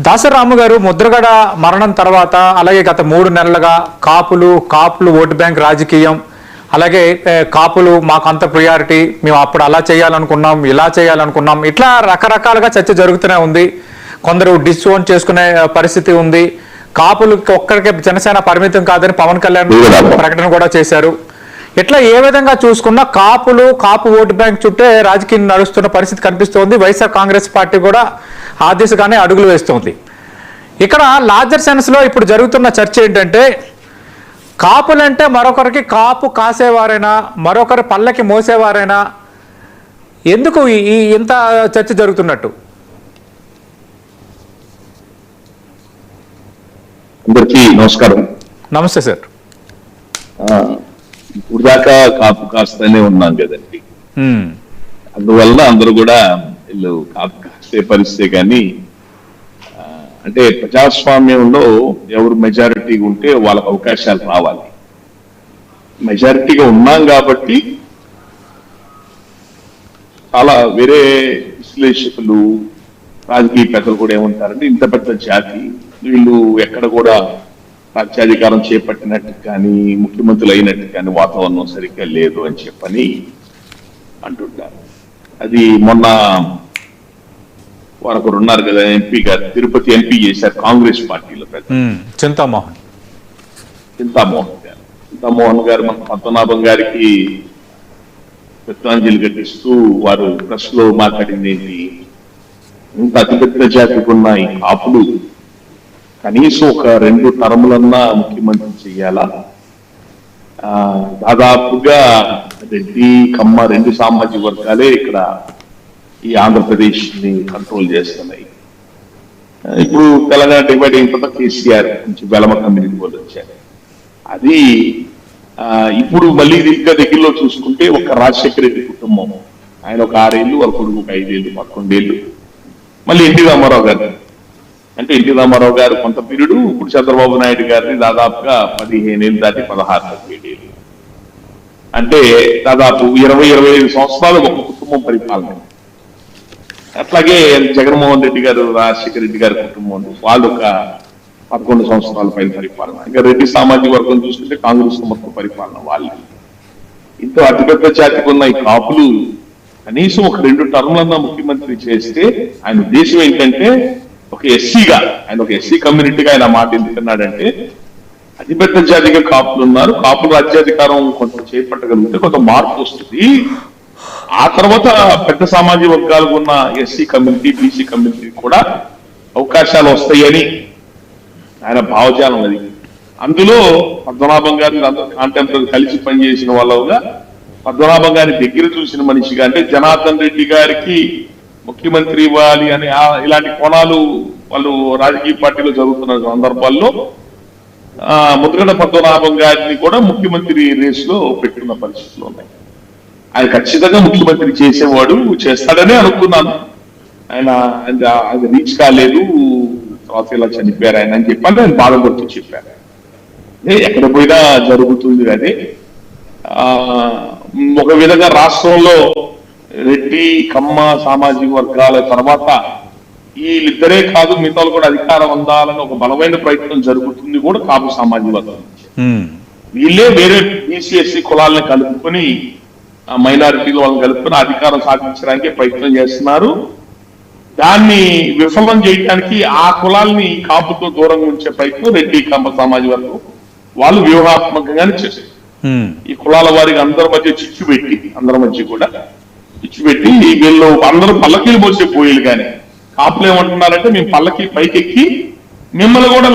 దాసరాము గారు ముద్రగడ మరణం తర్వాత అలాగే గత 3 నెలలుగా కాపులు ఓటు బ్యాంక్ రాజకీయం అలాగే కాపులు మాకు అంత ప్రియారిటీ మేము అప్పుడు అలా చేయాలనుకున్నాం ఇలా చేయాలనుకున్నాం ఇట్లా రకరకాలుగా చర్చ జరుగుతూనే ఉంది. కొందరు డిస్ఓన్ చేసుకునే పరిస్థితి ఉంది. కాపులకు ఒక్కరికి జనసేన పరిమితం కాదని పవన్ కళ్యాణ్ ప్రకటన కూడా చేశారు. ఇట్లా ఏ విధంగా చూసుకున్నా కాపు ఓటు బ్యాంక్ చుట్టే రాజకీయం నడుస్తున్న పరిస్థితి కనిపిస్తోంది. వైఎస్ఆర్ కాంగ్రెస్ పార్టీ కూడా ఆ దిశగానే అడుగులు వేస్తోంది. ఇక్కడ లార్జర్ సెన్స్ లో ఇప్పుడు జరుగుతున్న చర్చ ఏంటంటే కాపులంటే మరొకరికి కాపు కాసేవారైనా మరొకరి పల్లకి మోసేవారైనా ఎందుకు ఇంత చర్చ జరుగుతున్నట్టు? అందరికీ నమస్కారం. నమస్తే సార్. ఇప్పుడు దాకా కాపు కాస్తూనే ఉన్నాం కదండి. అందువల్ల అందరూ కూడా వీళ్ళు కాపు కాసే పరిస్థితి. కానీ అంటే ప్రజాస్వామ్యంలో ఎవరు మెజారిటీ ఉంటే వాళ్ళకి అవకాశాలు రావాలి. మెజారిటీగా ఉన్నాం కాబట్టి చాలా వేరే విశ్లేషకులు రాజకీయ పెద్దలు కూడా ఏమంటారంటే ఇంత పెద్ద జాతి వీళ్ళు ఎక్కడ కూడా రాజ్యాధికారం చేపట్టినట్టు కానీ ముఖ్యమంత్రులు అయినట్టు కానీ వాతావరణం సరిగ్గా లేదు అని చెప్పని అంటుంటారు. అది మొన్న వారొకరు ఉన్నారు కదా ఎంపీ గారు, తిరుపతి ఎంపీ చేశారు కాంగ్రెస్ పార్టీలో చింతామోహన్ గారు మన పద్మనాభం గారికి శ్రద్ధాంజలి ఘటిస్తూ వారు ప్రెస్ లో మాట్లాడింది ఏంటి, ఇంత అతిపెద్ద జాతికి ఉన్న ఈ కాపులు కనీసం ఒక 2 టర్ములన్నా ముఖ్యమంత్రి చెయ్యాలా, దాదాపుగా రెడ్డి కమ్మ 2 సామాజిక వర్గాలే ఇక్కడ ఈ ఆంధ్రప్రదేశ్ ని కంట్రోల్ చేస్తున్నాయి. ఇప్పుడు తెలంగాణ డివైడ్ అయిన తర్వాత కేసీఆర్ నుంచి వెలమ కమ్యూనిటీ వాళ్ళు వచ్చారు. అది ఇప్పుడు మళ్ళీ ఇంకా దగ్గరలో చూసుకుంటే ఒక రాజశేఖర రెడ్డి కుటుంబం, ఆయన ఒక 6 ఏళ్ళు, వాళ్ళ కొడుకు ఒక 5 ఏళ్ళు 11 ఏళ్ళు, మళ్ళీ ఎన్టీ రామారావు గారు అంటే ఎన్టీ రామారావు గారు కొంత పీరియడ్, ఇప్పుడు చంద్రబాబు నాయుడు గారిని దాదాపుగా 15 ఏళ్ళు దాటి 16-17 ఏళ్ళు, అంటే దాదాపు 20-25 సంవత్సరాలు ఒక కుటుంబం పరిపాలన. అట్లాగే జగన్మోహన్ రెడ్డి గారు రాజశేఖర రెడ్డి గారి కుటుంబం వాళ్ళు ఒక 11 సంవత్సరాల పైన పరిపాలన. ఇంకా రెడ్డి సామాజిక వర్గం చూసుకుంటే కాంగ్రెస్ మొత్తం పరిపాలన వాళ్ళు. ఇంత అతిపెద్ద జాతికి ఉన్న ఈ కాపులు కనీసం ఒక 2 టర్ములన్నా ముఖ్యమంత్రి చేస్తే ఆయన ఉద్దేశం ఏంటంటే ఒక ఎస్సీగా, ఆయన ఒక ఎస్సీ కమ్యూనిటీగా ఆయన మాట ఎందుకన్నాడంటే అతిపెద్ద జాతిగా కాపులు ఉన్నారు, కాపులు రాజ్యాధికారం కొంత చేపట్టగలిగితే కొంత మార్పు వస్తుంది, ఆ తర్వాత పెద్ద సామాజిక వర్గాలకు ఉన్న ఎస్సీ కమ్యూనిటీ బీసీ కమ్యూనిటీ కూడా అవకాశాలు వస్తాయని ఆయన భావజాలం. అది అందులో పద్మనాభం గారిని కాంటెంపరీ కలిసి పనిచేసిన వాళ్ళగా పద్మనాభం గారిని దగ్గర చూసిన మనిషిగా, అంటే జనార్దన్ రెడ్డి గారికి ముఖ్యమంత్రి ఇవ్వాలి అని ఇలాంటి కోణాలు వాళ్ళు రాజకీయ పార్టీలో జరుగుతున్న సందర్భాల్లో ముద్రగడ పద్మనాభం గారిని కూడా ముఖ్యమంత్రి రేసులో పెట్టుకున్న పరిస్థితులు ఉన్నాయి. ఆయన ఖచ్చితంగా ముఖ్యమంత్రి చేసేవాడు, చేస్తాడనే అనుకున్నాను. ఆయన అది రీచ్ కాలేదు, తర్వాత ఇలా చనిపోయారు ఆయన అని చెప్పాను. ఆయన బాధపడుతూ చెప్పారు ఎక్కడ పోయినా జరుగుతుంది. కానీ ఒక విధంగా రాష్ట్రంలో రెడ్డి కమ్మ సామాజిక వర్గాల తర్వాత వీళ్ళిద్దరే కాదు మిగతా కూడా అధికారం అందాలని ఒక బలమైన ప్రయత్నం జరుగుతుంది కూడా కాపు సామాజిక వర్గం. వీళ్ళే వేరే బీసీఎస్సీ కులాలను కలుపుకొని మైనారిటీలు వాళ్ళని కలుపుకొని అధికారం సాధించడానికి ప్రయత్నం చేస్తున్నారు. దాన్ని విఫలం చేయడానికి ఆ కులాల్ని కాపుతో దూరంగా ఉంచే ప్రయత్నం రెడ్డి కమ్మ సామాజిక వర్గం వాళ్ళు వ్యూహాత్మకంగానే చేస్తారు. ఈ కులాల వారికి అందరి మధ్య అందరి మధ్య కూడా చిచ్చు పెట్టి వీళ్ళు అందరూ పల్లకీలు మోసే పోయేలు. కానీ కాపులు ఏమంటున్నారంటే మేము పల్లకి పైకెక్కి మిమ్మల్ని కూడా